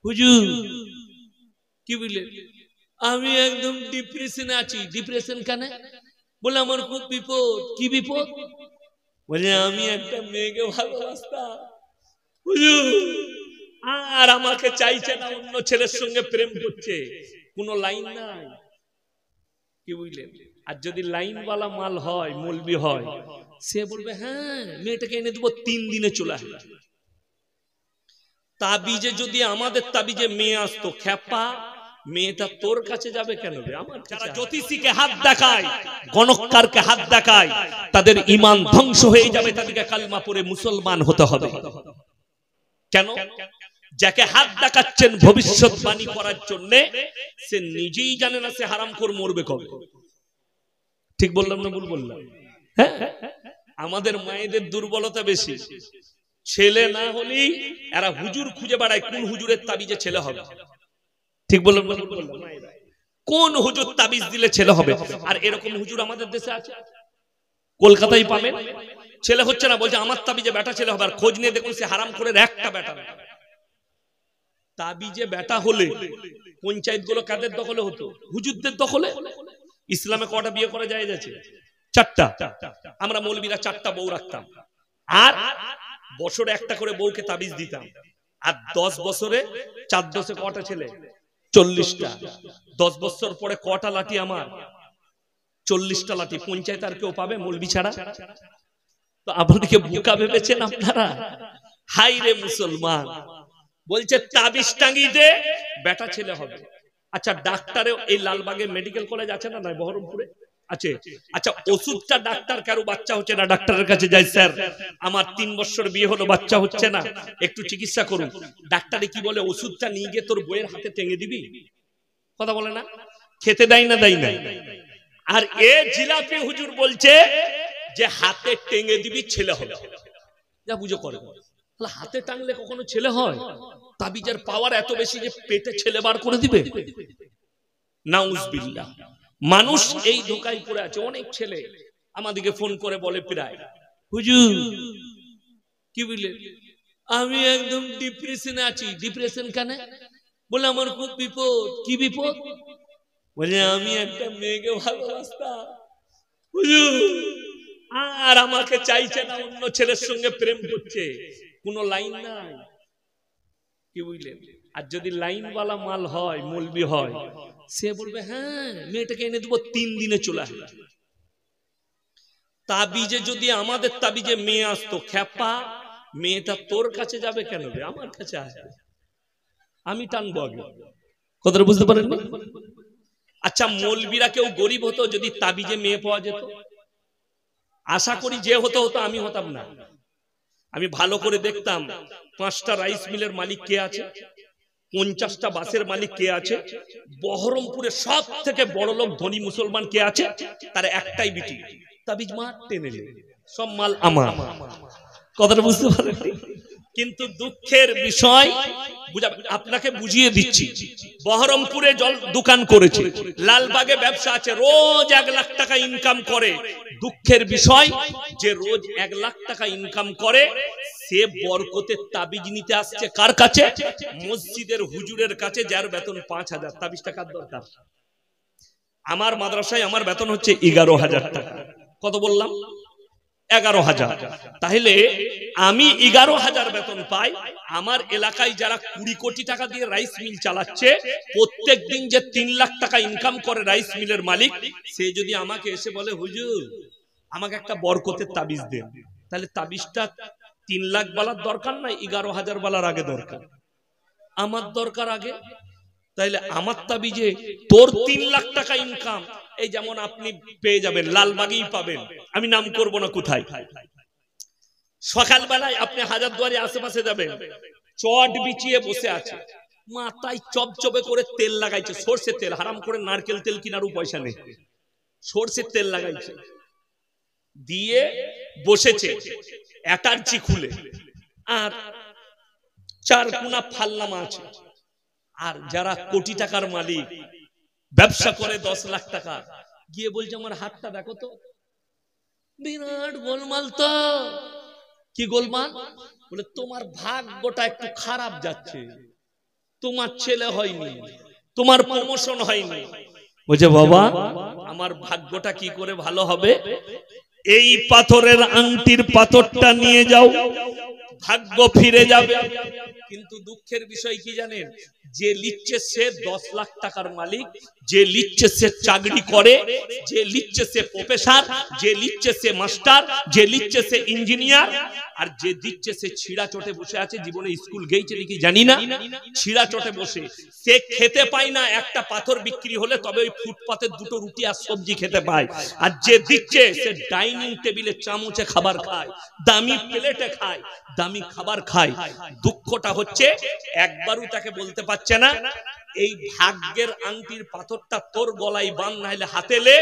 হুজুর কি বললেন? আমি একদম ডিপ্রেশনে আছি। ডিপ্রেশন কেন? বলে আমার খুব বিপদ। কি বিপদ? বলে আমি একটা মেয়েকে ভালোবাসতাম হুজুর, আর আমাকে চাইছে না, অন্য ছেলের সঙ্গে প্রেম করছে। কোনো লাইন নাই। কি বুঝলেন? আর যদি লাইনওয়ালা মাল হয়, মৌলবি হয়, সে বলবে হ্যাঁ মেয়েটাকে এনে দেবো 3 দিনে চলে আসবে। তাবিজে যদি আমাদের তাবিজে মেয়ে আসতো, খ্যাপা মেয়েটা তোর কাছে যাবে কেন? আমার যারা জ্যোতিষীকে হাত দেখায়, গণককারকে হাত দেখায়, তাদের ঈমান ধ্বংস হয়ে যাবে। তাদেরকে কালমা পড়ে মুসলমান হতে হবে। কেন? যাকে হাত দেখাচ্ছেন ভবিষ্যৎবাণী করার জন্য, সে নিজেই জানে না সে হারামখোর মরবে কবে। ঠিক বললাম না ভুল বললাম? হ্যাঁ, আমাদের মায়েদের দুর্বলতা বেশি। ছেলে না হলেই এরা হুজুর খুঁজে বেড়ায়, কোন হুজুরের তাবিজে ছেলে হবে। ঠিক বললাম না ভুল বললাম? কোন হুজুর তাবিজ দিলে ছেলে হবে। আর এরকম হুজুর আমাদের দেশে আছে, কলকাতায় পাবেন। ছেলে হচ্ছে না, বলছে আমার তাবিজে বেটা ছেলে হবে। আর খোঁজ নিয়ে দেখুন সে হারামখোরের একটা বেটা না। তাবিজে বেটা হলে পঞ্চায়েত গুলো কাদের দখলে হতো? হুজুরদের দখলে। ইসলামে কটা বিয়ে করা যায় যাচ্ছে? 4টা। আমরা মৌলবীরা 4টা বউ রাখতাম, আর বছরে একটা করে বউকে তাবিজ দিতাম। আর 10 বছরে 4 দশে কটা ছেলে? 40টা। 10 বছর পরে কটা লাঠি আমার? 40টা লাঠি। পঞ্চায়েত আর কেউ পাবে মৌলবী ছাড়া? তো আপনাদেরকে বোকা ভেবেছেন আপনারা? হাই রে মুসলমান, বলছে তাবিজ টাঙ্গি দে বেটা ছেলে হবে। আচ্ছা ডাক্তারে এই লালবাগে মেডিকেল কলেজ আছে না? নাই বহরমপুরে আছে। আচ্ছা ওষুধটা ডাক্তার কারো বাচ্চা হচ্ছে না, ডাক্তারের কাছে যাই, স্যার আমার 3 বছর বিয়ে হলো, বাচ্চা হচ্ছে না, একটু চিকিৎসা করুন। ডাক্তারে কি বলে? ওষুধটা নিয়ে গিয়ে তোর বইয়ের হাতে টেঙে দিবি। কথা বলে না? খেতে দেয় না? দেয় না। আর এ জিলাপি হুজুর বলছে যে হাতে টেঙে দিবি ছেলে হবে। যা বুঝো করে। হাতে টাংলে কখনো ছেলে হয়? তাবিজের পাওয়ার এত বেশি যে পেটে ছেলে বার করে দিবে। নাউজুবিল্লাহ। মানুষ এই ধোঁকায় পড়ে আছে। অনেক ছেলে আমাদেরকে ফোন করে বলে প্রায়, হুজুর কি বললেন? আমি একদম ডিপ্রেশনে আছি। ডিপ্রেশন কেন? বলে আমার খুব বিপদ। কি বিপদ? বলে আমি একটা মেয়েকে ভালোবাসতাম হুজুর, আর আমাকে চাইছে না, অন্য ছেলের সঙ্গে প্রেম করছে। কোনো লাইন নাই। কি বুঝলেন? আর যদি লাইনওয়ালা মাল হয়, মৌলবি হয়, সে বলবে হ্যাঁ মেয়েটাকে এনে দেবো 3 দিনে চলে আসবে। তাবিজে যদি আমাদের তাবিজে মেয়ে আসতো, খ্যাপা মেয়েটা তোর কাছে যাবে কেন? আমার কাছে আসবে। আমি টানবো আগে। কথাটা বুঝতে পারেন? আচ্ছা মৌলবিরা কেউ গরিব হতো যদি তাবিজে মেয়ে পাওয়া যেত? আশা করি যে হতো হতো, আমি হতাম না। আমি ভালো করে দেখতাম 5টা রাইস মিলের মালিক কে আছে, 50টা বাসের মালিক কে আছে, বহরমপুরে সব থেকে বড় লোক ধনী মুসলমান কে আছে, তার একটাই বিটি তাবিজ মার টেনে সব মাল আমার। কথাটা বুঝতে পারেন? কিন্তু দুঃখের বিষয় আপনাকে বুঝিয়ে দিচ্ছি, বহরমপুরে জল দোকান করেছে, লালবাগে ব্যবসা আছে, রোজ 1 লাখ টাকা ইনকাম করে। দুঃখের বিষয় যে রোজ 1 লাখ টাকা ইনকাম করে, সে বরকতের তাবিজ নিতে আসছে কার কাছে? মসজিদের হুজুরের কাছে, যার বেতন 5,000। তাবিজ টাকার দরকার। আমার মাদ্রাসায় আমার বেতন হচ্ছে 11,000 টাকা। কত বললাম? 11,000। তাহলে আমি 11,000 বেতন পাই। আমার এলাকায় যারা 20 কোটি টাকা দিয়ে রাইস মিল চালাচ্ছে, প্রত্যেক দিন যে 3 লাখ টাকা ইনকাম করে রাইস মিলের মালিক, সে যদি আমাকে এসে বলে হুজুর আমাকে একটা বরকতের তাবিজ দেন, তাহলে তাবিজটা 3 লাখ বলার দরকার নাই, 11,000 বলার আগে দরকার। আমার দরকার আগে। তাইলে আমার তাবিজে তোর 3 লাখ টাকা ইনকাম, এই যেমন আপনি পেয়ে যাবেন, লালবাগেই পাবেন, আমি নাম করব না কোথায়। সকালবেলায় আপনি হাজারদুয়ারি আশেপাশে যাবেন, চট বিছিয়ে বসে আছে, মাথায় চপচপে করে তেল লাগাইছে, সরষের তেল। হারাম করে নারকেল তেল কিনারও পয়সা নেই, সরষের তেল লাগাইছে, দিয়ে বসেছে অ্যাটার্জি খুলে, আর 4 কোনা ফালনামা আছে। আর যারা কোটি টাকার মালিক, ব্যবসা করে 10 লাখ টাকা, গিয়ে বলছে আমার হাতটা দেখো তো, বিরাট গোলমাল। তো কি গোলমাল? বলে তোমার ভাগ্যটা একটু খারাপ যাচ্ছে। তোমার ছেলে হয়নি, তোমার প্রমোশন হয়নি। বলছে বাবা আমার ভাগ্যটা কি করে ভালো হবে? এই পাথরের আংটির পাথরটা নিয়ে যাও, ভাগ্য ফিরে যাবে। কিন্তু দুঃখের বিষয় কি জানেন? যে লিখছে সে 10 লাখ টাকার মালিক, যে লিখছে সে চাকরি করে, যে লিখছে সে প্রফেসর, যে লিখছে সে মাস্টার, যে লিখছে সে ইঞ্জিনিয়ার, আর যে দিচ্ছে সে ছিড়া চটে বসে আছে। জীবনে স্কুল গেইছে নাকি জানি না, ছিড়া চটে বসে সে খেতে পায় না। একটা পাথর বিক্রি হলে তবে ওই ফুটপাতে দুটো রুটি আর সবজি খেতে পায়। আর যে দিচ্ছে সে ডাইনিং টেবিলে চামচে খাবার খায়, দামি প্লেটে খায়, দামি খাবার খায়। দুঃখটা হচ্ছে একবারও তাকে বলতে পারছে না এই ভাগ্যের আংটির পাথরটা তোর গলায় বাঁধ, না হলে হাতে লে,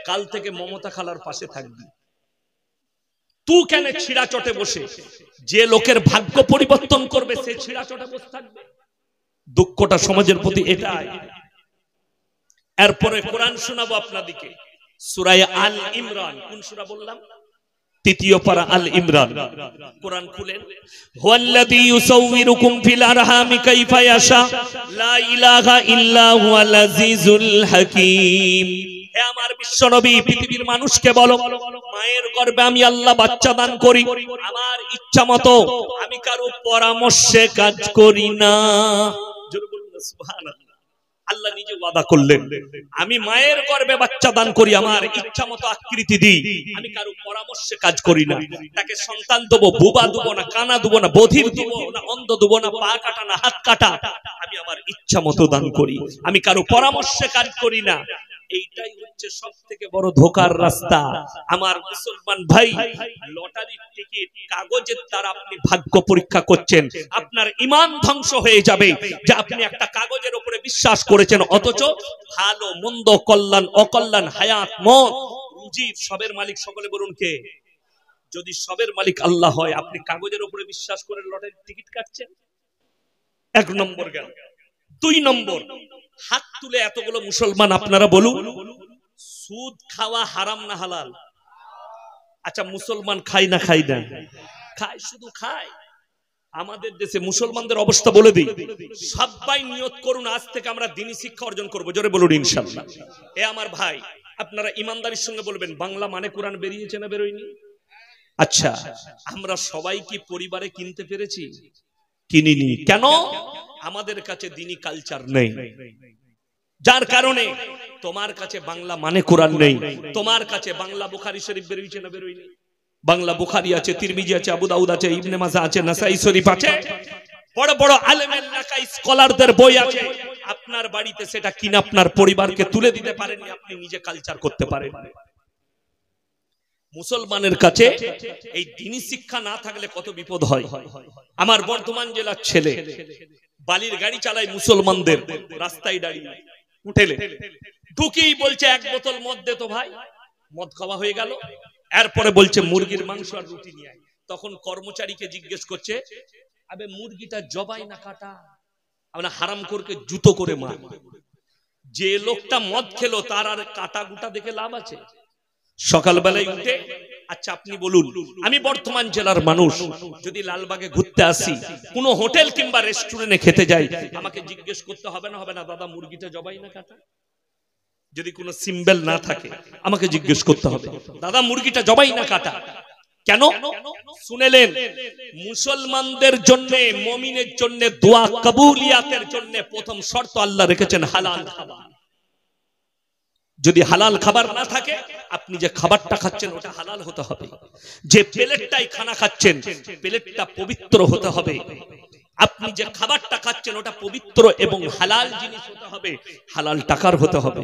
কাল থেকে মমতা খালার পাশে থাকবি। তুই কেন ছিড়া চটে বসে? যে লোকের ভাগ্য পরিবর্তন করবে সে ছিড়া চটে বসে থাকবে। দুঃখটা সমাজের প্রতি এটাই। এরপরে কোরআন শোনাবো আপনাদেরকে, সূরা আল ইমরান। কোন সূরা বললাম? তৃতীয় পারা আল ইমরান। কোরআন খুলেন। হুয়াল্লাযী ইউসাউবিরুকুম ফিল আরহামি কাইফা ইয়াশা লা ইলাহা ইল্লা হুয়াল আজিজুল হাকীম। হে আমার বিশ্বনবী, পৃথিবীর মানুষকে বলো, মায়ের গর্ভে আমি আল্লাহ বাচ্চা দান করি আমার ইচ্ছা মতো, আমি কারো পরামর্শে কাজ করি না। জোরে বলুন সুবহানাল্লাহ। আল্লাহ নিজে ওয়াদা করলেন, আমি মায়ের গর্ভে বাচ্চা দান করি, আমার ইচ্ছা মতো আকৃতি দিই, আমি কারো পরামর্শে কাজ করি না। তাকে সন্তান দেবো, বুবা দেবো না, কানা দেবো না, বধির দেবো না, অন্ধ দেবো না, পা কাটা না, হাত কাটা, আমি আমার ইচ্ছা মতো দান করি, আমি কারো পরামর্শে কাজ করি না। এইটাই হচ্ছে সব থেকে বড় ধোকার রাস্তা। আমার মুসলমান ভাই, লটারির টিকিট, কাগজের দ্বারা আপনি ভাগ্য পরীক্ষা করছেন, আপনার ঈমান ধ্বংস হয়ে যাবে। যে আপনি একটা কাগজের উপরে বিশ্বাস করেছেন, অথচ ভালো মন্দ, কল্যাণ অকল্যাণ, হায়াত মওত, রুজির সবের মালিক সকলে বলুন কে? যদি সবের মালিক আল্লাহ হয়, আপনি কাগজের উপরে বিশ্বাস করে লটারির টিকিট কাটছেন? এক নম্বর গেল। 2 নম্বর, হাত তুলে এতগুলো মুসলমান আপনারা বলুন, সুদ খাওয়া হারাম না হালাল? আচ্ছা মুসলমান খায় না খায় না? খায়, শুধু খায়। আমাদের দেশে মুসলমানদের অবস্থা বলে দিই, সবাই নিয়ত করুন আজ থেকে আমরা দ্বীনি শিক্ষা অর্জন করব। জোরে বলুন ইনশাআল্লাহ। এ আমার ভাই, আপনারা ইমানদারির সঙ্গে বলবেন, বাংলা মানে কোরআন বেরিয়েছে না বেরোয়নি? আচ্ছা, আমরা সবাই কি পরিবারে কিনতে পেরেছি? কিনিনি। কেন? আমাদের কাছে দ্বীনি কালচার নেই, যার কারণে তোমার কাছে বাংলা মানে কোরআন নেই। তোমার কাছে বাংলা বুখারী শরীফ বেরিয়েছে না বেরোয়নি? বাংলা বুখারী আছে, তিরমিজি আছে, আবু দাউদ আছে, ইবনে মাজাহ আছে, নাসাই শরীফ আছে, বড় বড় আলেমের লেখা স্কলারদের বই আছে। আপনার বাড়িতে সেটা কিনে আপনার পরিবারকে তুলে দিতে পারেননি, আপনি নিজে কালচার করতে পারেন। মুসলমানের কাছে এই দ্বীনি শিক্ষা না থাকলে কত বিপদ হয়। আমার বর্ধমান জেলার ছেলে বালির গাড়ি চালায় মুসলমানদের, রাস্তায় দাঁড়িয়ে উঠেলে ঢুকেই বলছে, এক বোতল মদ দে তো ভাই। মদ খাওয়া হয়ে গেল, এরপরে বলছে মুরগির মাংস আর রুটি নিয়ে আয়। তখন কর্মচারীকে জিজ্ঞেস করছে, আবে মুরগিটা জবাই না কাটা? আমরা হারাম করকে জুতো করে মার। যে লোকটা মদ খেলো তার আর কাটা গুটা দেখে লাভ আছে? সকালবেলায় উঠে, আচ্ছা আপনি বলুন, আমি বর্ধমান জেলার মানুষ, যদি লালবাগে ঘুরতে আসি, কোন হোটেল কিংবা রেস্টুরেন্টে খেতে যাই, আমাকে জিজ্ঞেস করতে হবে না হবে না, দাদা মুরগিটা জবাই না কাটা? যদি কোনো সিম্বল না থাকে আমাকে জিজ্ঞেস করতে হবে, দাদা মুরগিটা জবাই না কাটা? কেন? শুনেলেন, মুসলমানদের জন্য, মুমিনের জন্য, দোয়া কবুলিয়াতের জন্য প্রথম শর্ত আল্লাহ রেখেছেন হালাল খাবার। যদি হালাল খাবার না থাকে, আপনি যে খাবারটা খাচ্ছেন ওটা হালাল হতে হবে। যে প্লেটটাই খানা খাচ্ছেন, প্লেটটা পবিত্র হতে হবে। আপনি যে খাবারটা খাচ্ছেন ওটা পবিত্র এবং হালাল জিনিস হতে হবে, হালাল টাকার হতে হবে।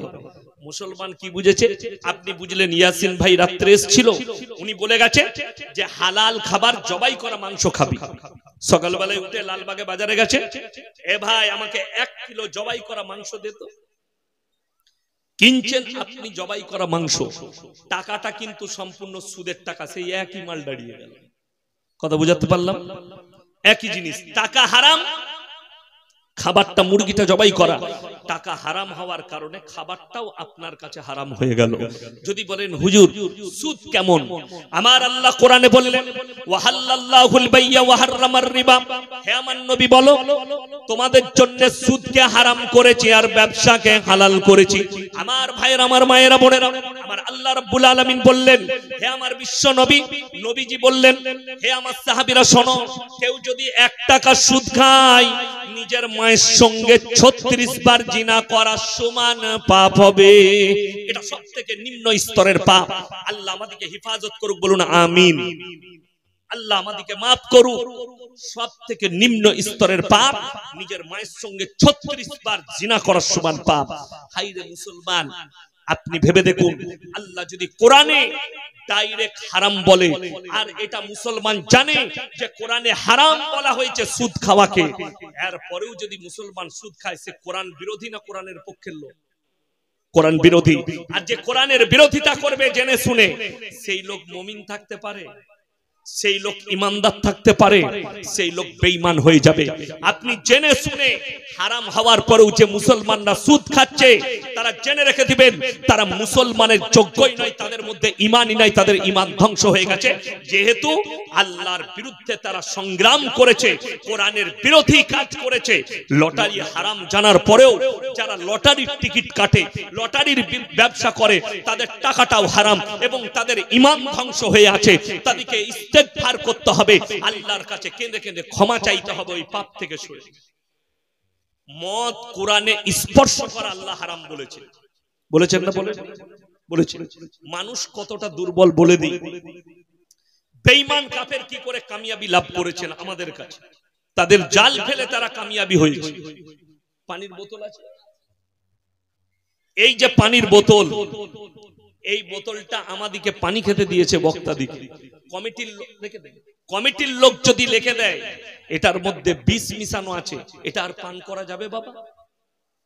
মুসলমান কি বুঝেছে? আপনি বুঝলেন, ইয়াসিন ভাই রাত্রে এসেছিল, উনি বলে গেছে যে হালাল খাবার, জবাই করা মাংস খাবি। সকালবেলায় উঠে লালবাগে বাজারে গেছে, এ ভাই আমাকে 1 কিলো জবাই করা মাংস দে তো। কিনছেন আপনি জবাই করা মাংস, টাকাটা কিন্তু সম্পূর্ণ সুদের টাকা, সেই একই মাল দাঁড়িয়ে গেল। কথা বুঝাতে পারলাম? একই জিনিস, টাকা হারাম, খাবারটা মুরগিটা জবাই করা, টাকা হারাম হওয়ার কারণে খাবারটাও আপনার কাছে হারাম হয়ে গেল। যদি বলেন হুজুর সুদ কেমন, আমার আল্লাহ কোরআনে বললেন ওয়াহাল্লাল্লাহুল বাইয়া ওয়া হাররামার রিবা, হে আমার নবী বলো তোমাদের জন্য সুদকে হারাম করেছি আর ব্যবসাকে হালাল করেছি। আমার ভাইয়েরা, আমার মায়েরা, বোনেরা, আমার আল্লাহ রাব্বুল আলামিন বললেন, হে আমার বিশ্ব নবী, নবীজি বললেন, হে আমার সাহাবীরা শোনো, কেউ যদি 1 টাকা সুদ খায় নিজের মায়ের সঙ্গে 36 বার জিনা করার সমান পাপ হবে। এটা সবথেকে নিম্ন স্তরের পাপ। আল্লাহ আমাদেরকে হেফাজত করুক, বলুন আমিন। আল্লাহ আমাদেরকে মাফ করুক। সবথেকে নিম্ন স্তরের পাপ নিজের মায়ের সঙ্গে 36 বার জিনা করার সমান পাপ। হায়রে মুসলমান, আপনি ভেবে দেখুন, আল্লাহ যদি কোরআনে ডাইরেক্ট হারাম বলে, আর এটা মুসলমান জানে যে কোরআনে হারাম বলা হয়েছে সুদ খাওয়াকে, এরপরেও যদি মুসলমান সুদ খায়, সে কোরআন বিরোধী না কোরআনের পক্ষের লোক? কোরআন বিরোধী। আর যে কোরআনের বিরোধিতা করবে জেনে শুনে, সেই লোক মুমিন থাকতে পারে? সেই লোক ইমানদার থাকতে পারে? সেই লোক বেঈমান হয়ে যাবে। আপনি জেনে শুনে হারাম হওয়ার পরেও যে মুসলমানরা সুদ খাচ্ছে, তারা জেনে রেখে দিবেন তারা মুসলমানের যোগ্যই নয়, তাদের মধ্যে ঈমানই নাই, তাদের ঈমান ধ্বংস হয়ে গেছে। যেহেতু আল্লাহর বিরুদ্ধে তারা সংগ্রাম করেছে, কোরআনের বিরোধী কাজ করেছে। লটারি হারাম জানার পরেও যারা লটারির টিকিট কাটে, লটারির ব্যবসা করে, তাদের টাকাটাও হারাম এবং তাদের ঈমান ধ্বংস হয়ে আছে। তাদেরকে ইস্তেগফার করতে হবে, আল্লাহর কাছে কেঁদে কেঁদে ক্ষমা চাইতে হবে ওই পাপ থেকে সরে। মদ কোরআনে স্পর্শ করা আল্লাহ হারাম বলেছে, বলেছেন না? বলেছেন। মানুষ কতটা দুর্বল বলে দিই। বেঈমান কাফের কি করে কামিয়াবি লাভ করেছেন আমাদের কাছে? তাদের জাল ফেলে তারা কামিয়াবি হয়েছে। পানির বোতল আছে, এই যে পানির বোতল, এই বোতলটা আমাদিকে পানি খেতে দিয়েছে বক্তা দিকে, কমিটির লোক যদি লিখে দেয় এটার মধ্যে বিষ মিশানো আছে, এটা আর পান করা যাবে বাবা?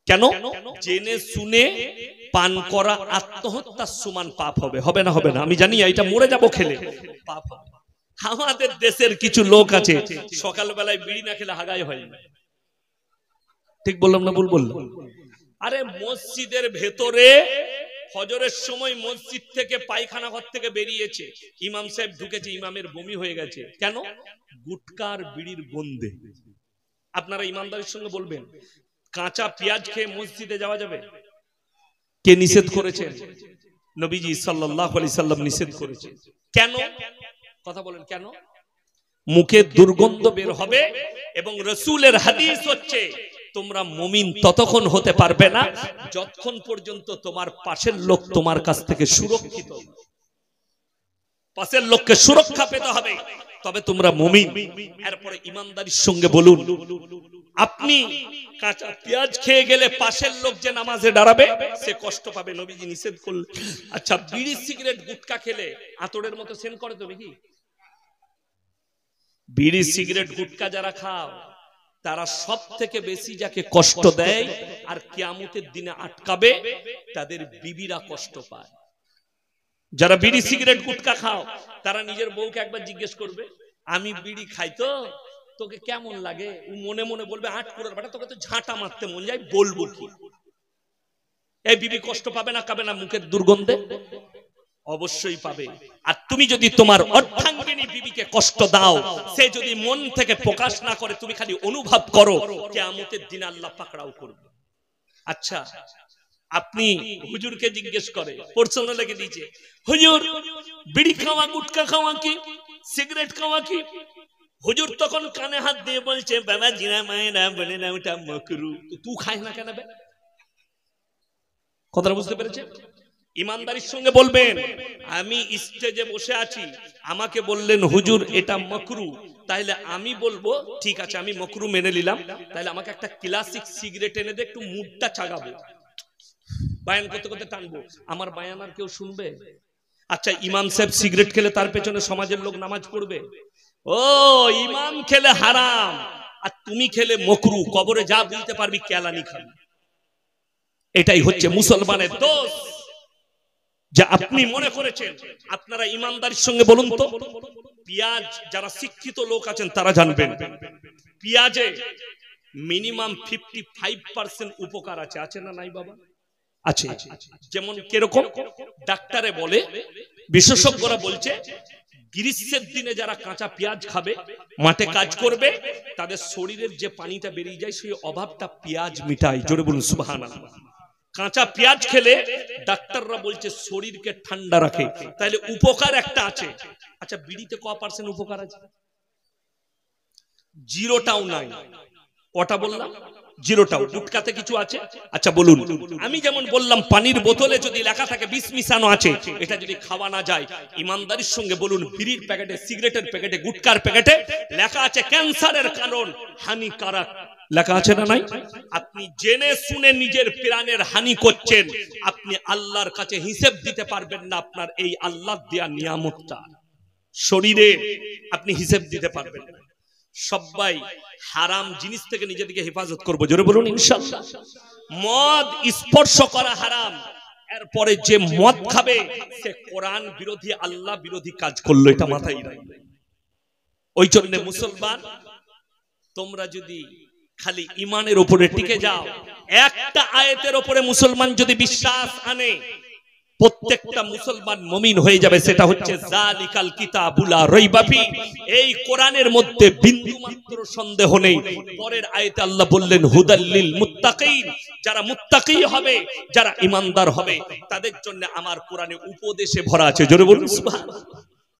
কেন? জেনে শুনে পান করা আত্মহত্যার সমান পাপ হবে। হবে না? হবে না? আমি জানি এটা মরে যাব খেলে, পাপ হবে। আমাদের দেশের কিছু লোক আছে সকালবেলায় বিড়ি না খেলে হাগাই হয় না। ঠিক বললাম না ভুল বললাম? আরে মসজিদের ভেতরে ফজরের সময় মসজিদ থেকে পায়খানা ঘর থেকে বেরিয়েছে, ইমাম সাহেব ঢুকেছে, ইমামের বমি হয়ে গেছে। কেন? গুটকার বিড়ির গন্ধে। আপনারা ইমানদারির সঙ্গে বলবেন, কাঁচা পেঁয়াজ খেয়ে মসজিদে যাওয়া যাবে? কে নিষেধ করেছেন? নবীজি সাল্লাল্লাহু আলাইহি সাল্লাম নিষেধ করেছেন। কেন? কথা বলেন কেন? মুখে দুর্গন্ধ বের হবে এবং রাসূলের হাদিস হচ্ছে তোমরা মুমিন ততক্ষণ হতে পারবে না যতক্ষণ পর্যন্ত তোমার পাশের লোক তোমার কাছ থেকে সুরক্ষিত। পাশের লোককে সুরক্ষা পেতে হবে, তবে তোমরা মুমিন। এরপরে ইমানদারির সঙ্গে বলুন, আপনি কাঁচা পেঁয়াজ খেয়ে গেলে পাশের লোক যে নামাজে দাঁড়াবে সে কষ্ট পাবে, নবীজি নিষেধ করলেন। আচ্ছা, বিড়ি সিগারেট গুটকা খেলে আতরের মতো সেন করে তো নাকি? বিড়ি সিগারেট গুটকা যারা খাও তারা সব থেকে বেশি যাকে কষ্ট দেয় আর কিয়ামতের দিনে আটকাবে, তাদের বিবিরা কষ্ট পায়। যারা বিড়ি সিগারেট গুটকা খাও তারা নিজের বউকে একবার জিজ্ঞেস করবে, আমি বিড়ি খাই তো তোকে কেমন লাগে? ও মনে মনে বলবে, আট করে বেটা তোকে তো ঝাঁটা মারতে মন যায়, বলবো কি? এই বিবি কষ্ট পাবে না কাবে না মুখের দুর্গন্ধে? অবশ্যই পাবে। আর তুমি যদি তোমার অর্ধাঙ্গিনী বিবিকে কষ্ট দাও, সে যদি মন থেকে প্রকাশ না করে, তুমি খালি অনুভব করো, কিয়ামতের দিন আল্লাহ পাকড়াও করবে। আচ্ছা, আপনি হুজুরকে জিজ্ঞেস করে, প্রশ্ন লিখে দিয়েছে, হুজুর বিড়ি খাওয়া গুটকা খাওয়া কি, সিগারেট খাওয়া কি? হুজুর তখন কানে হাত দিয়ে বলছে, বাবা জিনা মায়েরা বলে না ওটা মাকরু। তুই খায় না কেন? কথাটা বুঝতে পেরেছে? ইমানদারির সঙ্গে বলবেন, আমি স্টেজে বসে আছি, আমাকে বললেন হুজুর এটা মাকরু, তাহলে আমি বলবো ঠিক আছে আমি মাকরু মেনে নিলাম, তাহলে আমাকে একটা ক্লাসিক সিগারেট এনে দে, একটু মুডটা চাগাবো, বায়ান করতে করতে টানবো। আমার বায়ান আর কেউ শুনবে? আচ্ছা, ইমাম সাহেব সিগারেট খেলে তার পেছনে সমাজের লোক নামাজ পড়বে? ও ইমাম খেলে হারাম আর তুমি খেলে মাকরু, কবরে যা বুঝতে পারবি কেলানি খাবি। এটাই হচ্ছে মুসলমানের দোষ, যে আপনি মনে করেছেন। আপনারা ইমানদারির সঙ্গে বলুন তো, পেঁয়াজ, যারা শিক্ষিত লোক আছেন তারা জানবেন, পেঁয়াজে মিনিমাম 55% উপকার আছে, আছে না নাই বাবা? আছে। যেমন কিরকম? ডাক্তারে বলে, বিশেষজ্ঞরা বলছে, গ্রীষ্মের দিনে যারা কাঁচা পেঁয়াজ খাবে, মাঠে কাজ করবে, তাদের শরীরের যে পানিটা বেরিয়ে যায় সেই অভাবটা পেঁয়াজ মিটায়। জোরে বলুন সুবহানাল্লাহ। কাঁচা পেঁয়াজ খেলে ডাক্তাররা বলছে শরীরকে ঠান্ডা রাখে, তাহলে উপকার একটা আছে। আচ্ছা, বিড়িতে ক% উপকার আছে? জিরোটাও নাই। কটা বললাম? জিরোটাও। গুটকাতে কিছু আছে? আচ্ছা বলুন। আমি যেমন বললাম পানির বোতলে যদি লেখা থাকে বিষ মিশানো আছে, এটা যদি খাওয়া না যায়, ইমানদারির সঙ্গে বলুন বিড়ির প্যাকেটে, সিগারেটের প্যাকেটে, গুটকার প্যাকেটে লেখা আছে ক্যান্সারের কারণ, হানিকারক, লেখা আছে না নাই? আপনি জেনে শুনে নিজের প্রাণের হানি করছেন, আপনি আল্লাহর কাছে হিসেব দিতে পারবেন না। আপনার এই আল্লাহ দেয়া নিয়ামতটা শরীরে আপনি হিসেব দিতে পারবেন না। সবাই হারাম জিনিস থেকে নিজেদেরকে হেফাজত করবো, জোরে বলুন ইনশাআল্লাহ। মদ স্পর্শ করা হারাম, এরপরে যে মদ খাবে সে কোরআন বিরোধী, আল্লাহ বিরোধী কাজ করলো, এটা মাথায় রাখবে। ওই জন্য মুসলমান, তোমরা যদি খালি ইমানের উপরে টিকে যাও, একটা আয়াতের উপরে মুসলমান যদি বিশ্বাস আনে, প্রত্যেকটা মুসলমান মুমিন হয়ে যাবে। সেটা হচ্ছে জালিকাল কিতাবুল লা রাইবা ফি, এই কোরআনের মধ্যে বিন্দু মাত্র সন্দেহ নেই। পরের আয়াতে আল্লাহ বললেন হুদাল লিল মুত্তাকিন, যারা মুত্তাকি হবে, যারা ঈমানদার হবে, তাদের জন্য আমার কোরআনে উপদেশে ভরা আছে। জোরে বলুন সুবহানাল্লাহ।